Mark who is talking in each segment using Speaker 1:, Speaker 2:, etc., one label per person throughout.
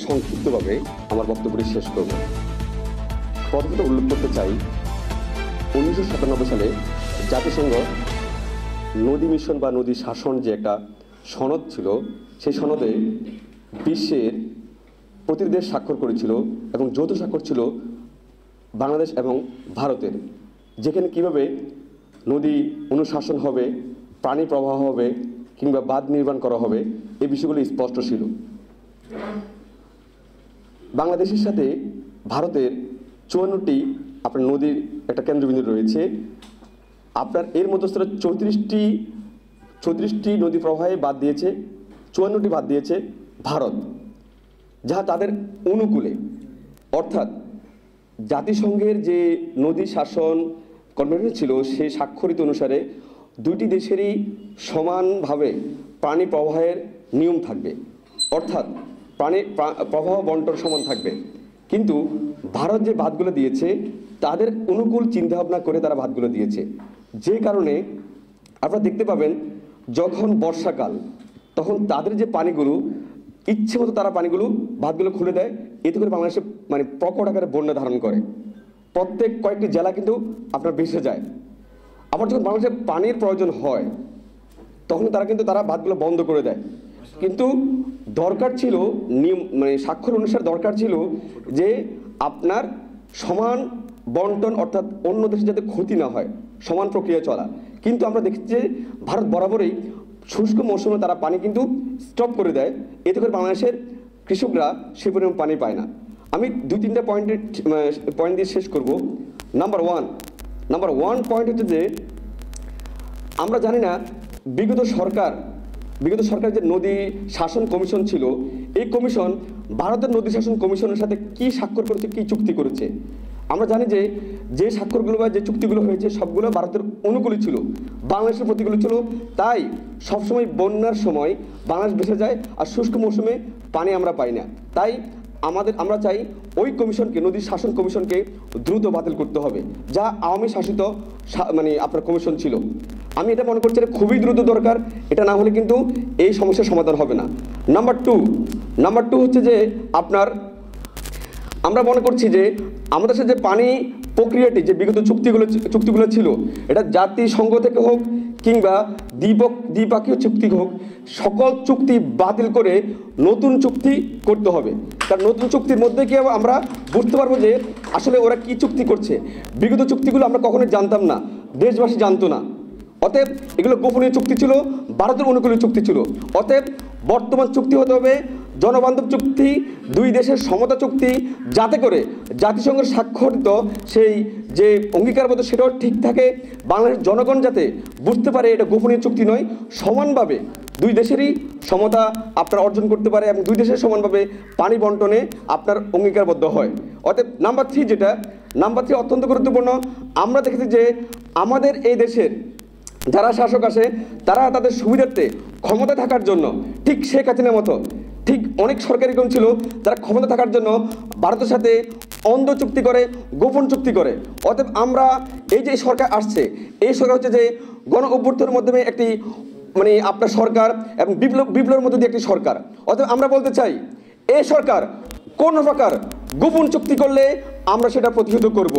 Speaker 1: সংক্ষিপ্তভাবে আমার বক্তব্যটি শেষ করব। প্রথমত উল্লেখ করতে চাই 1997 সালে জাতিসংঘ নদী মিশন বা নদী শাসন যে একটা সনদ ছিল, সেই সনদে বিশ্বের প্রতিটি দেশ স্বাক্ষর করেছিল এবং যৌথ স্বাক্ষর ছিল বাংলাদেশ এবং ভারতের, যেখানে কিভাবে নদী অনুশাসন হবে, পানি প্রবাহ হবে কিংবা বাঁধ নির্মাণ করা হবে, এই বিষয়গুলো স্পষ্ট ছিল। বাংলাদেশের সাথে ভারতের 54টি আপনার নদীর একটা কেন্দ্রবিন্দু রয়েছে। আপনার এর মধ্যে 34টি নদী প্রবাহে বাদ দিয়েছে, 54টি বাদ দিয়েছে ভারত, যা তাদের অনুকূলে। অর্থাৎ জাতিসংঘের যে নদী শাসন কনভেনশন ছিল, সেই স্বাক্ষরিত অনুসারে দুইটি দেশেরই সমানভাবে পানি প্রবাহের নিয়ম থাকবে, অর্থাৎ পানি প্রবাহ বন্টন সমান থাকবে। কিন্তু ভারত যে বাঁধগুলো দিয়েছে তাদের অনুকূল চিন্তাভাবনা করে তারা বাঁধগুলো দিয়েছে, যে কারণে আপনারা দেখতে পাবেন যখন বর্ষাকাল তখন তাদের যে পানিগুলো ইচ্ছে মতো তারা পানিগুলো বাঁধগুলো খুলে দেয়, এতে করে বাংলাদেশে মানে প্রকট আকারে বন্যা ধারণ করে। প্রত্যেক কয়েকটি জেলা কিন্তু আপনার ভেসে যায়। আবার যখন বাংলাদেশে পানির প্রয়োজন হয় তখন তারা বাঁধগুলো বন্ধ করে দেয়। কিন্তু দরকার ছিল নিয়ম, মানে স্বাক্ষর অনুসারে দরকার ছিল যে আপনার সমান বন্টন, অর্থাৎ অন্য দেশে যাতে ক্ষতি না হয়, সমান প্রক্রিয়া চলা। কিন্তু আমরা দেখছি যে ভারত বরাবরই শুষ্ক মৌসুমে তারা পানি কিন্তু স্টপ করে দেয়, এতে করে বাংলাদেশের কৃষকরা সে পরিমাণ পানি পায় না। আমি 2-3টা পয়েন্ট দিয়ে শেষ করব। নাম্বার ওয়ান পয়েন্ট হচ্ছে যে আমরা জানি না বিগত সরকার যে নদী শাসন কমিশন ছিল, এই কমিশন ভারতের নদী শাসন কমিশনের সাথে কি স্বাক্ষর করেছে, কি চুক্তি করেছে। আমরা জানি যে স্বাক্ষরগুলো বা যে চুক্তিগুলো হয়েছে সবগুলো ভারতের অনুকূলে ছিল, বাংলাদেশের প্রতিকূলে ছিল। তাই সবসময় বন্যার সময় বাংলাদেশ ভেসে যায় আর শুষ্ক মৌসুমে পানি আমরা পাই না। তাই আমরা চাই ওই কমিশনকে, নদী শাসন কমিশনকে দ্রুত বাতিল করতে হবে, যা আওয়ামী শাসিত মানে আপনার কমিশন ছিল। আমি এটা মনে করছি এটা খুবই দ্রুত দরকার, এটা না হলে কিন্তু এই সমস্যার সমাধান হবে না। নাম্বার টু হচ্ছে যে আপনার আমরা মনে করছি যে আমাদের সাথে যে পানি প্রক্রিয়াটি, যে বিগত চুক্তিগুলো ছিল, এটা জাতিসংঘ থেকে হোক কিংবা দ্বিপক্ষীয় চুক্তি হোক, সকল চুক্তি বাতিল করে নতুন চুক্তি করতে হবে। কারণ নতুন চুক্তির মধ্যে কি আমরা বুঝতে পারবো যে আসলে ওরা কি চুক্তি করছে। বিগত চুক্তিগুলো আমরা কখনোই জানতাম না, দেশবাসী জানতো না। অতএব এগুলো গোপনীয় চুক্তি ছিল, ভারতের অনুকূলীয় চুক্তি ছিল। অতএব বর্তমান চুক্তি হতে হবে জনবান্ধব চুক্তি, দুই দেশের সমতা চুক্তি, যাতে করে জাতিসংঘের স্বাক্ষরিত সেই যে অঙ্গীকারবদ্ধ সেটাও ঠিক থাকে। বাংলাদেশের জনগণ যাতে বুঝতে পারে এটা গোপনীয় চুক্তি নয়, সমানভাবে দুই দেশেরই সমতা আপনার অর্জন করতে পারে এবং দুই দেশের সমানভাবে পানি বন্টনে আপনার অঙ্গীকারবদ্ধ হয়। অতএব নাম্বার 3 অত্যন্ত গুরুত্বপূর্ণ। আমরা দেখেছি যে আমাদের এই দেশের যারা শাসক আসে তারা তাদের সুবিধার্থে ক্ষমতা থাকার জন্য, ঠিক শেখ হাসিনার মতো ঠিক অনেক সরকারিগণ ছিল যারা ক্ষমতা থাকার জন্য ভারতের সাথে অন্ধ চুক্তি করে, গোপন চুক্তি করে। অতএব আমরা এই যে সরকার আসছে, এই সরকার হচ্ছে যে গণ অভ্যুত্থানের মাধ্যমে একটি মানে আপনার সরকার এবং বিপ্লবের মধ্যে দিয়ে একটি সরকার। অতএব আমরা বলতে চাই এই সরকার কোন প্রকার গোপন চুক্তি করলে আমরা সেটা প্রতিহত করব।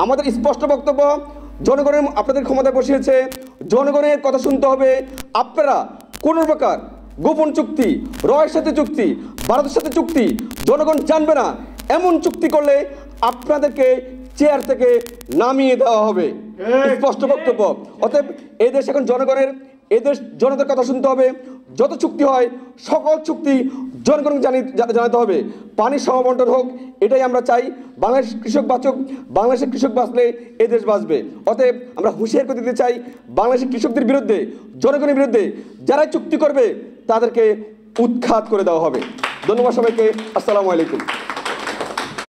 Speaker 1: আমাদের স্পষ্ট বক্তব্য, জনগণের আপনাদের ক্ষমতায় বসিয়েছে, জনগণের কথা শুনতে হবে। আপনারা কোনো প্রকার গোপন চুক্তি, রয়ের সাথে চুক্তি, ভারতের সাথে চুক্তি জনগণ জানবে না, এমন চুক্তি করলে আপনাদেরকে চেয়ার থেকে নামিয়ে দেওয়া হবে। স্পষ্ট বক্তব্য। অতএব এই দেশ এখন জনগণের, এই দেশ জনতার কথা শুনতে হবে। যত চুক্তি হয় সকল চুক্তি জনগণকে জানাতে হবে। পানির সমবন্টন হোক, এটাই আমরা চাই। বাংলাদেশের কৃষক বাঁচুক, বাংলাদেশের কৃষক বাঁচলে এই দেশ বাঁচবে। অতএব আমরা হুঁশিয়ার করে দিতে চাই, বাংলাদেশের কৃষকদের বিরুদ্ধে, জনগণের বিরুদ্ধে যারা চুক্তি করবে তাদেরকে উৎখাত করে দেওয়া হবে। ধন্যবাদ সবাইকে। আসসালামু আলাইকুম।